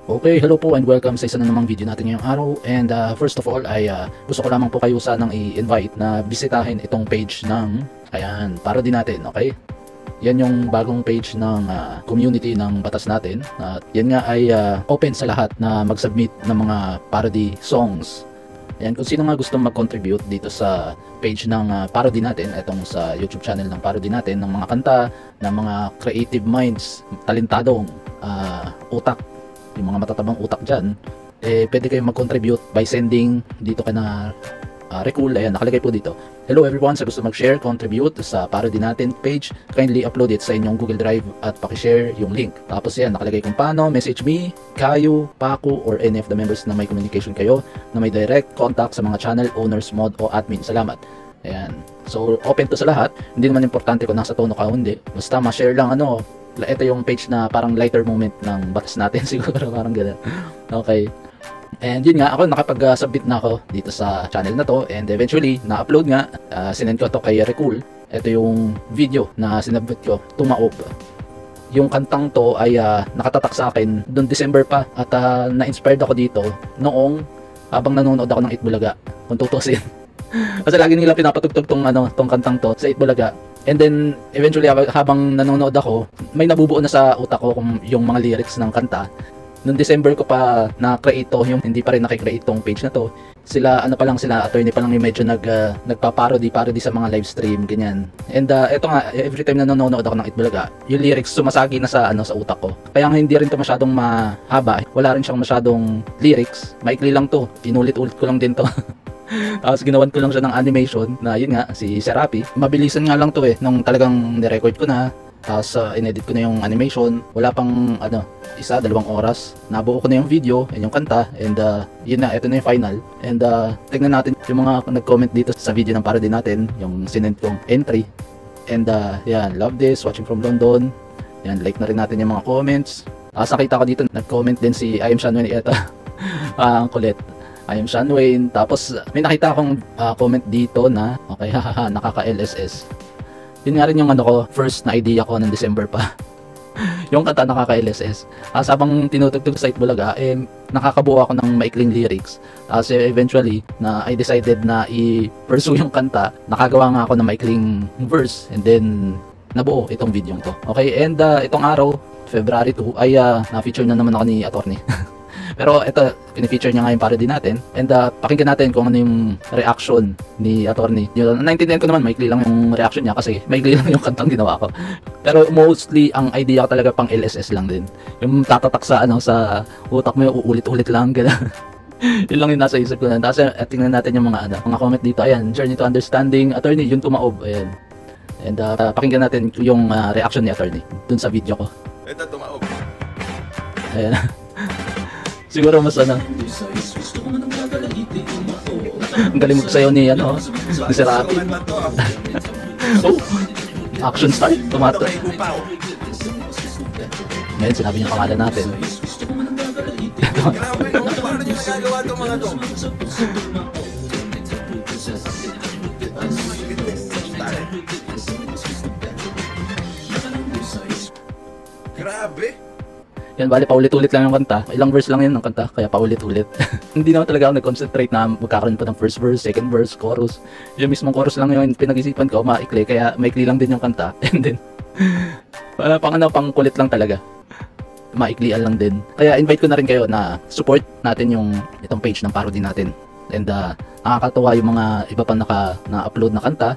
Okay, hello po and welcome sa isa na namang video natin ngayong araw. And first of all ay gusto ko lamang po kayo sanang i-invite na bisitahin itong page ng parody natin, okay? Yan yung bagong page ng community ng batas natin. At yan nga ay open sa lahat na mag-submit ng mga parody songs. Yan, kung sino nga gusto mag-contribute dito sa page ng parody natin, itong sa YouTube channel ng parody natin, ng mga kanta, ng mga creative minds, talentadong utak, yung mga matatabang utak dyan, pwede kayong mag-contribute by sending dito ka na recall. Ayan, nakalagay po dito. Hello everyone, sa gusto mag-share, contribute sa parody natin page, kindly upload it sa inyong Google Drive at pakishare yung link. Tapos yan, nakalagay kung paano, message me, Kayo, Paco, or any of the members na may communication kayo, na may direct contact sa mga channel owners, mod, o admin. Salamat. Ayan. So, open to sa lahat. Hindi naman importante kung nasa tono ka o hindi. Basta ma-share lang ito yung page na parang lighter moment ng batas natin siguro, parang gano'n. Okay. And yun nga, ako nakapag-submit na ako dito sa channel na to, and eventually na-upload nga, sinend ko to kay Recul. Ito yung video na sinabit ko, Tumaob. Yung kantang to ay nakatatak sa akin noong December pa, at na-inspired ako dito noong habang nanonood ako ng Itbulaga, kung tutusin. Kasi lagi nila pinapatugtog tong kantang to sa Itbulaga. And then eventually habang nanonood ako, may nabubuo na sa utak ko yung mga lyrics ng kanta. Noong December ko pa na-create to, yung hindi pa rin nakikreate tong page na to. Sila attorney pa lang yung medyo nagpa-parody sa mga live stream, ganyan. And eto nga, every time na nanonood ako ng Itbulaga, yung lyrics sumasagi na sa utak ko. Kaya nga hindi rin to masyadong mahaba, wala rin siyang masyadong lyrics, maikli lang to, inulit-ulit ko lang din to. Tapos ginawan ko lang siya ng animation na yun nga, si Serapi. Mabilisan nga lang to nung talagang nirecord ko na. Tapos inedit ko na yung animation. Wala pang 1-2 oras. Nabuo ko na yung video and yung kanta. And yun na, ito na yung final. And tignan natin yung mga nag-comment dito sa video ng parody natin, yung sinend kong entry. And yan, love this, watching from London. Yan, like na rin natin yung mga comments. Tapos nakita ko dito, nag-comment din si I am Shanwen Eta. Ang kulit. I am Sean Wayne. Tapos may nakita akong comment dito na okay, hahaha, nakaka-LSS. Yun nga rin yung first na idea ko ng December pa. Yung kanta nakaka-LSS. Habang tinutugtog sa Itbulaga, nakakabuo ako ng maikling lyrics. Tapos eventually, I decided na i-pursue yung kanta. Nakagawa nga ako ng maikling verse, and then nabuo itong video to. Okay, and itong araw, February 2, ay na-feature na naman ako ni Attorney. Pero ito, pinifeature niya nga yung parody natin. And pakinggan natin kung ano yung reaction ni Attorney. Naintindihan ko naman, maikli lang yung reaction niya kasi maikli lang yung kantang ginawa ko. Pero mostly, ang idea ko talaga pang LSS lang din. Yung tatatak sa utak mo, uulit-ulit lang. Yun lang yung nasa isip ko na. Tapos tingnan natin yung mga comment dito. Ayan, Journey to Understanding, Attorney, yung Tumaob. Ayan. And pakinggan natin yung reaction ni Attorney dun sa video ko. Ito, Tumaob. Ayan. Siguro mas ang galing magsayaw ni ni Serapi. Oh, action start, tumato. Ngayon sinabi niya pangalan natin. Grabe. Yan, bali paulit-ulit lang yung kanta. Ilang verse lang yan ng kanta, kaya paulit-ulit. Hindi naman talaga ako nag-concentrate na magkakaroon pa ng first verse, second verse, chorus. Yung mismong chorus lang yung pinag-isipan ko, maikli, kaya maikli lang din yung kanta. And then, pang kulit lang talaga. Maiklian lang din. Kaya invite ko na rin kayo na support natin itong page ng parody natin. And nakakatuwa yung mga iba pang na-upload na kanta.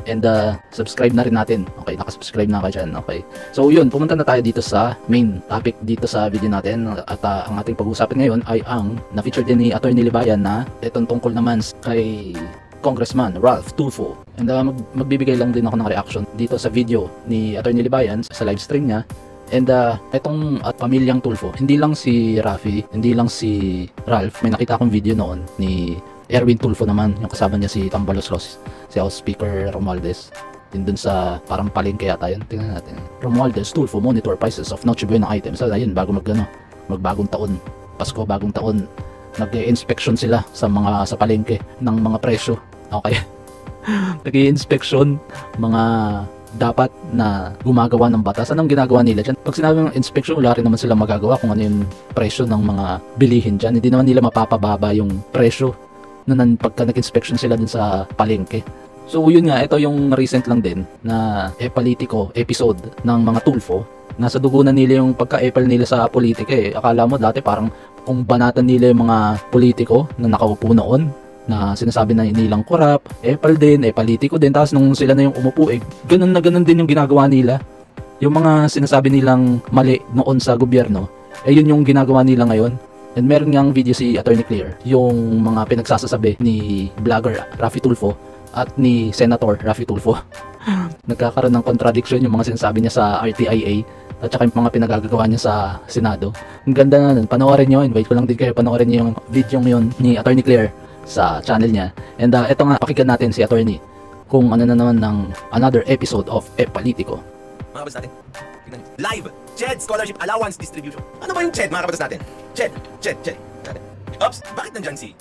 And subscribe na rin natin. Okay, nakasubscribe na ka dyan. Okay. So yun, pumunta na tayo dito sa main topic dito sa video natin. At ang ating pag-uusapan ngayon ay ang na-feature din ni Attorney Libayan na itong tungkol naman kay Congressman Ralph Tulfo. And magbibigay lang din ako ng reaction dito sa video ni Attorney Libayan sa live stream niya. And itong pamilyang Tulfo, hindi lang si Rafi, hindi lang si Ralph. May nakita akong video noon ni Erwin Tulfo naman, yung kasama niya si Tambalos Ross, si House Speaker Romualdez. Din dun sa parang palengke yata yun. Tingnan natin. Romualdez Tulfo monitor prices of Noche Buena items. So ayun, bago magbagong taon, Pasko, bagong taon, nag-inspection sila sa palengke ng mga presyo. Okay. Nag-i-inspection mga dapat na gumagawa ng batas. Anong ginagawa nila dyan? Pag sinabi ng inspection, wala rin naman sila magagawa kung ano yung presyo ng mga bilihin dyan. Hindi naman nila mapapababa yung presyo na pagka nag-inspection sila dun sa palengke. So yun nga, ito yung recent lang din na politiko episode ng mga Tulfo. Nasa dugo na nila yung pagka-epal nila sa politika eh. Akala mo dati parang kung banatan nila yung mga politiko na nakaupo noon, na sinasabi na nilang korap, epal din, politiko din, tapos nung sila na yung umupo, ganun na ganun din yung ginagawa nila. Yung mga sinasabi nilang mali noon sa gobyerno, yun yung ginagawa nila ngayon. And meron ngang video si Attorney Claire, yung mga pinagsasasabi ni vlogger Raffy Tulfo at ni Senator Raffy Tulfo. Nagkakaroon ng contradiction yung mga sinasabi niya sa RTIA at saka yung mga pinagagawa niya sa Senado. Ang ganda na nun, panoorin nyo, invite ko lang din kayo, panoorin nyo yung video ngayon ni Attorney Claire sa channel niya. And eto nga, pakinggan natin si Attorney kung ano na naman ng another episode of Politico. Mga kabatas natin, live CHED Scholarship Allowance Distribution. Ano ba yung CHED, mga kabatas natin? CHED. Oops, bakit nandyan si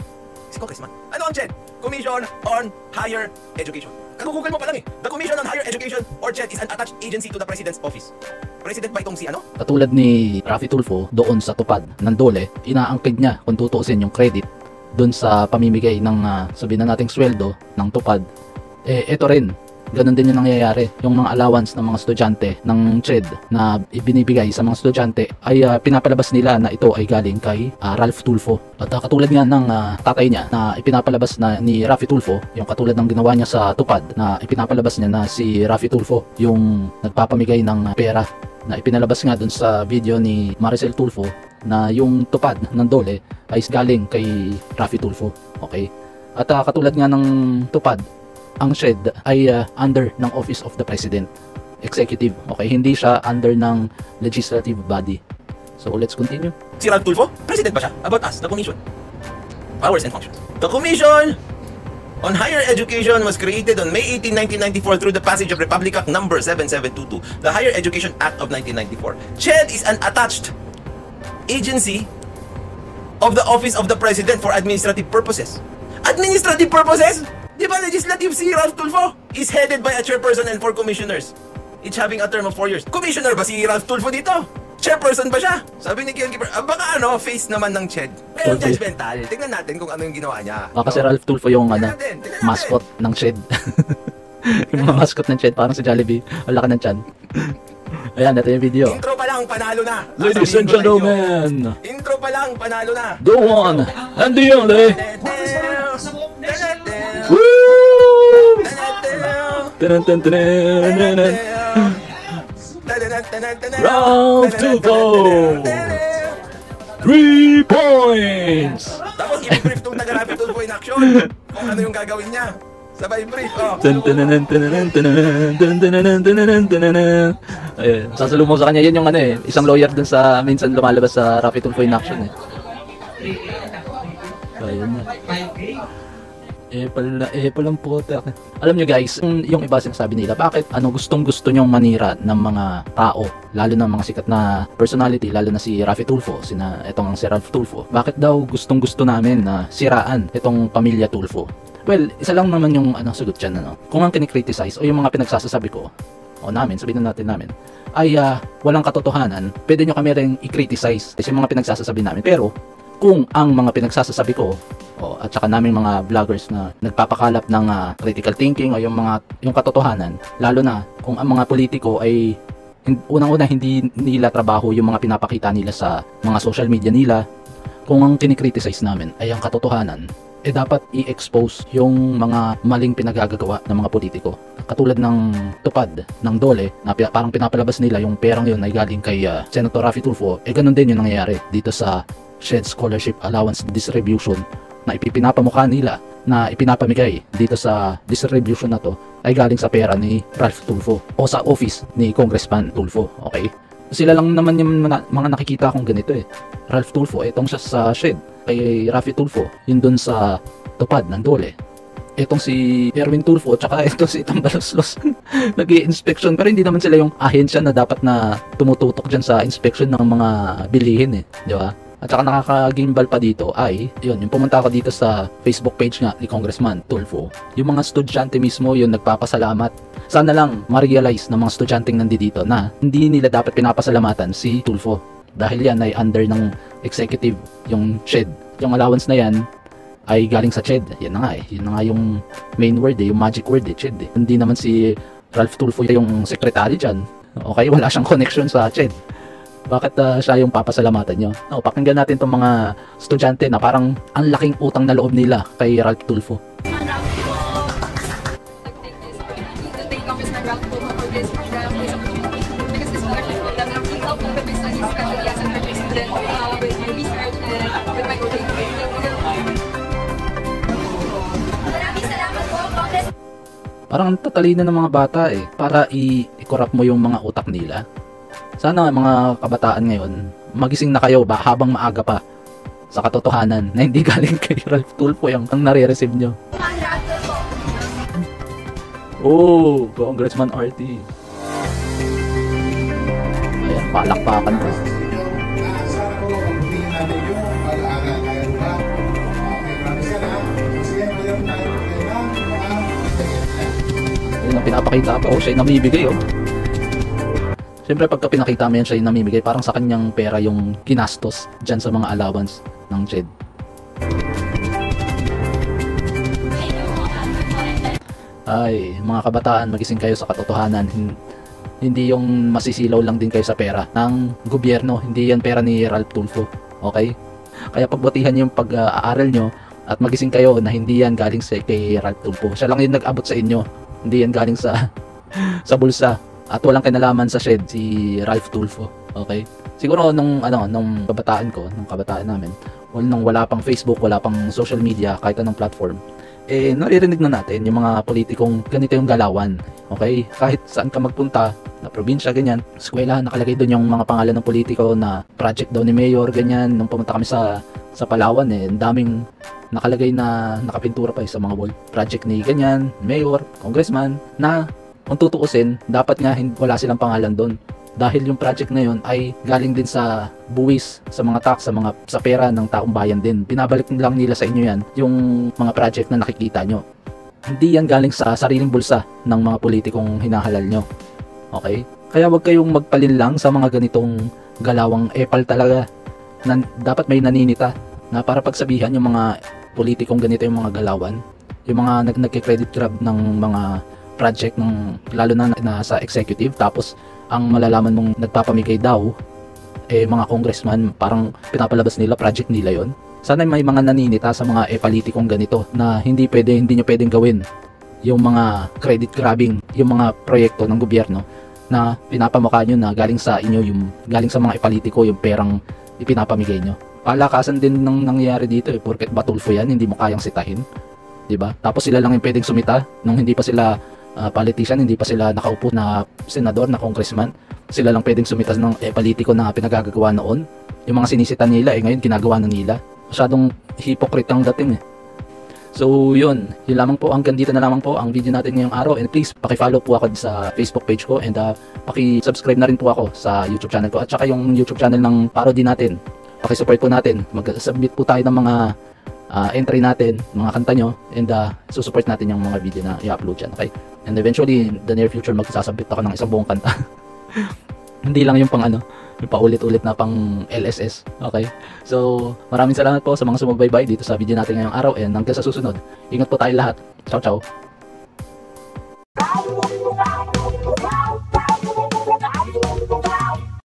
Congressman? Ano ang CHED? Commission on Higher Education. Kagugugol mo pa lang eh. The Commission on Higher Education or CHED is an attached agency to the President's Office. President ba itong si ano? Katulad ni Raffy Tulfo doon sa tupad ng DOLE, inaangkid niya kung tutuusin yung credit doon sa pamimigay ng sabihin na nating sweldo ng tupad. Ito rin, ganun din yung nangyayari. Yung mga allowance ng mga estudyante ng CHED na ibinibigay sa mga estudyante ay pinapalabas nila na ito ay galing kay Ralph Tulfo. At katulad nga ng tatay niya na ipinapalabas na ni Raffy Tulfo, yung katulad ng ginawa niya sa tupad na ipinapalabas niya na si Raffy Tulfo yung nagpapamigay ng pera, na ipinalabas nga dun sa video ni Maricel Tulfo na yung tupad ng DOLE ay galing kay Raffy Tulfo. Okay? At katulad nga ng tupad, ang CHED ay under ng Office of the President, Executive. Okay? Hindi siya under ng legislative body. So let's continue. Si Ralph Tulfo? President ba siya? About us, the Commission. Powers and functions. The Commission on Higher Education was created on May 18, 1994 through the passage of Republic Act No. 7722, the Higher Education Act of 1994. CHED is an attached agency of the Office of the President for administrative purposes. Administrative purposes? Di ba legislative si Ralph Tulfo? Is headed by a chairperson and 4 commissioners, each having a term of 4 years. Commissioner ba si Ralph Tulfo dito? Chairperson ba siya? Sabi ni Kian Keeper, baka face naman ng CHED. Pero judgmental. Tingnan natin kung ano yung ginawa niya. Baka si Ralph Tulfo yung mascot ng CHED. Yung mga mascot ng CHED, parang si Jollibee. Ang laki ng tiyan. Ayan, ito yung video. Intro pa lang, panalo na. Ladies and gentlemen, intro pa lang, panalo na. the one and the only. Woo! Ralph Tulfo! 3 points! Tapos i-brief itong taga-Raffy Tulfo in action kung ano yung gagawin niya. Sabay brief, Ayun, sasalubong sa kanya, yun yung isang lawyer dun sa minsan lumalabas sa Raffy Tulfo in action Ayun na. Palang puta. Alam nyo guys, yung iba sinasabi nila, bakit gustong gusto nyong manira ng mga tao, lalo na mga sikat na personality, lalo na si Raffy Tulfo, etong si Ralph Tulfo, bakit daw gustong gusto namin na siraan itong pamilya Tulfo? Well, isa lang naman yung sagot dyan, kung ang kinikriticize o yung mga pinagsasasabi ko o namin, sabihin na natin namin, ay walang katotohanan, pwede nyo kami rin i-criticize kasi yung mga pinagsasasabi namin. Pero kung ang mga pinagsasasabi ko at saka naming mga vloggers na nagpapakalap ng critical thinking o yung katotohanan, lalo na kung ang mga politiko ay unang-una hindi nila trabaho yung mga pinapakita nila sa mga social media nila, kung ang kinikriticize namin ay ang katotohanan, dapat i-expose yung mga maling pinagagagawa ng mga politiko. Katulad ng tupad ng DOLE na parang pinapalabas nila yung perang yun ay galing kay Senator Raffy Tulfo, ganun din yung nangyayari dito sa CHED Scholarship Allowance Distribution na ipinapamukha nila na ipinapamigay dito sa distribution na to ay galing sa pera ni Ralph Tulfo o sa office ni Congressman Tulfo. Okay? Sila lang naman yung mga nakikita kong ganito Ralph Tulfo, itong siya sa CHED, kay Raffy Tulfo, yun dun sa tupad ng DOLE. Itong si Erwin Tulfo, tsaka itong si Tambaloslos nag-i-inspection, pero hindi naman sila yung ahensya na dapat na tumututok dyan sa inspection ng mga bilihin di ba? At saka nakakagimbal pa dito ay, yun, yung pumunta ako dito sa Facebook page nga ni Congressman Tulfo, yung mga estudyante mismo yung nagpapasalamat. Sana lang ma-realize ng mga estudyanteng nandito na hindi nila dapat pinapasalamatan si Tulfo. Dahil yan ay under ng executive, yung CHED. Yung allowance na yan ay galing sa CHED. Yan na nga eh. Yun na nga yung main word eh, yung magic word eh, CHED eh. Hindi naman si Ralph Tulfo yung secretary dyan. Okay, wala siyang connection sa CHED. Bakit siya yung papasalamatan nyo? No, pakinggan natin itong mga estudyante na parang ang laking utang na loob nila kay Ralph Tulfo. Parang tatalino ng mga bata eh, para i-corrupt mo yung mga utak nila. Sana mga kabataan ngayon, magising na kayo ba habang maaga pa sa katotohanan na hindi galing kay Ralph Tulfo yung ang nare-receive nyo. Oh, Congressman RT. Ayan, palakpakan pa. Ayun ang pinapakita pa. Oh, siya yung namibigay oh. Siyempre pagka pinakita mo yan siya yung namimigay, parang sa kanyang pera yung kinastos dyan sa mga allowance ng CHED. Ay, mga kabataan, magising kayo sa katotohanan. Hindi yung masisilaw lang din kayo sa pera ng gobyerno. Hindi yan pera ni Ralph Tulfo. Okay? Kaya pagbutihan yung pag-aaral nyo at magising kayo na hindi yan galing sa kay Ralph Tulfo. Siya lang yung nag-abot sa inyo. Hindi yan galing sa bulsa. At walang kinalaman sa CHED si Ralph Tulfo. Okay? Siguro nung kabataan ko, nung kabataan namin, nung wala pang Facebook, wala pang social media, kahit anong platform, eh naririnig na natin yung mga politikong ganito yung galawan. Okay? Kahit saan ka magpunta, na probinsya, ganyan, eskwela, nakalagay doon yung mga pangalan ng politiko na project daw ni Mayor, ganyan. Nung pumunta kami sa Palawan, eh, ang daming nakalagay na nakapintura pa sa mga wall. Project ni ganyan, Mayor, Congressman, na kung tutuusin, dapat nga wala silang pangalan doon. Dahil yung project na yun ay galing din sa buwis, sa mga tax, sa pera ng taong bayan din. Binabalik lang nila sa inyo yan, yung mga project na nakikita nyo. Hindi yan galing sa sariling bulsa ng mga politikong hinahalal nyo. Okay? Kaya wag kayong magpalinlang sa mga ganitong galawang epal talaga. Dapat may naninita na para pagsabihan yung mga politikong ganito yung mga galawan. Yung mga nagke-credit grab ng mga project ng lalo na sa executive, tapos ang malalaman mong nagpapamigay daw mga congressman, parang pinapalabas nila project nila yon. Sana may mga naninita sa mga politikong ganito na hindi nyo pwedeng gawin yung mga credit grabbing, yung mga proyekto ng gobyerno na pinapamukha nyo na galing sa inyo, yung galing sa mga politiko yung perang ipinapamigay nyo. Palakasan din ng nangyayari dito porket Batulfo yan, hindi mo kayang sitahin, diba? Tapos sila lang yung pwedeng sumita nung hindi pa sila politician, hindi pa sila nakaupo na senador, na congressman. Sila lang pwedeng sumita ng politiko na pinagagagawa noon. Yung mga sinisita nila ngayon ginagawa na nila. Masyadong hypocrite ang dating eh. So yun lamang po, hanggang dito na lamang po ang video natin ngayong araw, and please paki-follow po ako sa Facebook page ko, and paki-subscribe na rin po ako sa YouTube channel ko, at saka yung YouTube channel ng parody natin, paki-support po natin. Mag-submit po tayo ng mga entry natin, mga kanta nyo, and susupport natin yung mga video na i-upload dyan, okay? And eventually, in the near future, magsasabit ako ng isang buong kanta. Hindi lang yung yung paulit-ulit na pang LSS, okay? So, maraming salamat po sa mga sumubaybay dito sa video natin ngayong araw, and hanggang sa susunod, ingat po tayo lahat. Ciao, ciao!